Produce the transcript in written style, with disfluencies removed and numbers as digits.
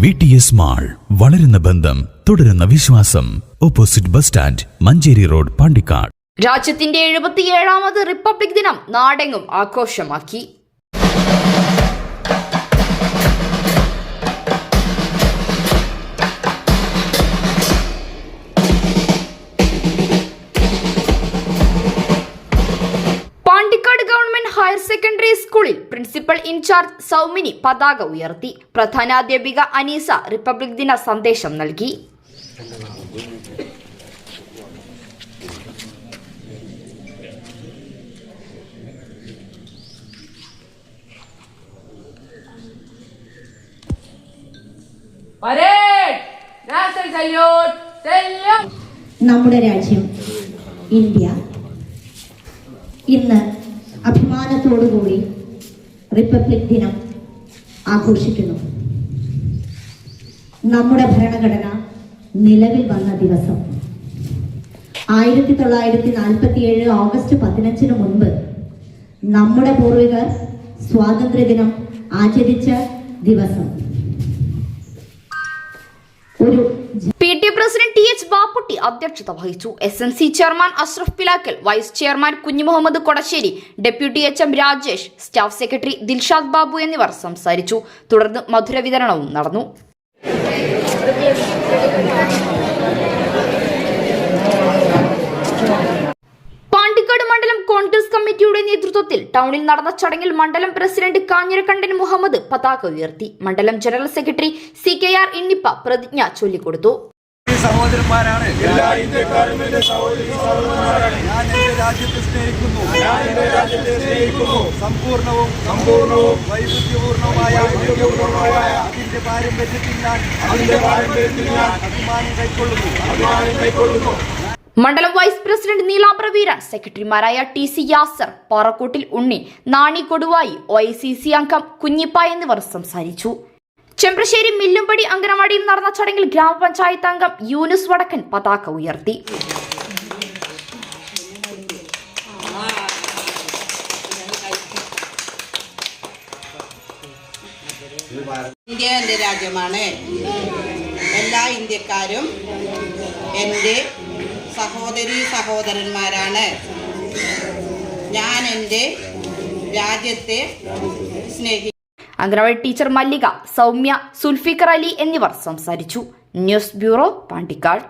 VTS mall, വളരുന്ന ബന്ധം, തുടരുന്ന വിശ്വാസം. Opposite bus stand, Manjeri road, Pandikkad. രാജ്യത്തിന്റെ 77ാമത് റിപ്പബ്ലിക് ദിനം നാടെങ്ങും ആഘോഷമാക്കി. പാണ്ടിക്കാട് ഗവൺമെന്റ് ഹയർ സെക്കൻഡറി സ്കൂളിൽ പ്രിൻസിപ്പൽ ഇൻചാർജ് സൗമിനി പതാക ഉയർത്തി. പ്രധാനാധ്യാപിക അനീസ റിപ്പബ്ലിക് ദിന സന്ദേശം നൽകി. നമ്മുടെ രാജ്യം ഇന്ത്യ ഇന്ന് അഭിമാനത്തോടുകൂടി റിപ്പബ്ലിക് ദിനം ആഘോഷിക്കുന്നു. നമ്മുടെ ഭരണഘടന നിലവിൽ വന്ന ദിവസം 1947 ഓഗസ്റ്റ് 15 മുൻപ് നമ്മുടെ പൂർവികർ സ്വാതന്ത്ര്യദിനം ആചരിച്ച ദിവസം. PT പ്രസിഡന്റ് TH ബാപ്പുട്ടി അധ്യക്ഷത വഹിച്ചു. SNC chairman Ashraf Pilakkal, vice chairman Kunhumuhammed Kodassery, deputy HM Rajesh, staff secretary Dilshad Babu എന്നിവർ സംസാരിച്ചു. തുടർന്ന് മധുര വിതരണവും നടന്നു. പാണ്ടിക്കാട് മണ്ഡലം കോൺഗ്രസ് കമ്മിറ്റിയുടെ നേതൃത്വത്തിൽ ടൗണിൽ നടന്ന ചടങ്ങിൽ മണ്ഡലം പ്രസിഡന്റ് കാഞ്ഞിരക്കണ്ടൻ മുഹമ്മദ് പതാക ഉയർത്തി. മണ്ഡലം ജനറൽ സെക്രട്ടറി CKR ഇന്നിപ്പ പ്രതിജ്ഞ ചൊല്ലിക്കൊടുത്തു. സഹോദരന്മാരാണ്, എല്ലാ ഇന്ത്യക്കാരും എന്റെ സഹോദരന്മാരാണ്. ഞാൻ എന്റെ രാജ്യത്തെ സ്നേഹിക്കുന്നു. സമ്പൂർണവും വൈവിധ്യപൂർണമായ അതിന്റെ പാരമ്പര്യത്തിൽ ഞാൻ അഭിമാനം കൈക്കൊള്ളുന്നു. മണ്ഡലം വൈസ് പ്രസിഡന്റ് നീലാംബ്ര വീരൻ, സെക്രട്ടറിമാരായ TC യാസർ, പാറക്കോട്ടിൽ ഉണ്ണി, നാണി കൊടുവായി, OICC അംഗം കുഞ്ഞിപ്പ എന്നിവർ സംസാരിച്ചു. ചെമ്പ്രശ്ശേരി മില്ലുംപടി അംഗനവാടിയിൽ നടന്ന ചടങ്ങിൽ ഗ്രാമപഞ്ചായത്ത് അംഗം യൂനുസ് വടക്കൻ പതാക ഉയർത്തി. ഇന്ത്യ എൻ്റെ രാജ്യമാണ്. എല്ലാ ഇന്ത്യക്കാരും എൻ്റെ സഹോദരന്മാരാണ്. ഞാൻ എൻ്റെ രാജ്യത്തെ സ്നേഹിക്കുന്നു. അംഗനവാടി ടീച്ചർ മല്ലിക, സൗമ്യ, സുൽഫിക്കർ അലി എന്നിവർ സംസാരിച്ചു. News bureau, Pandikkad.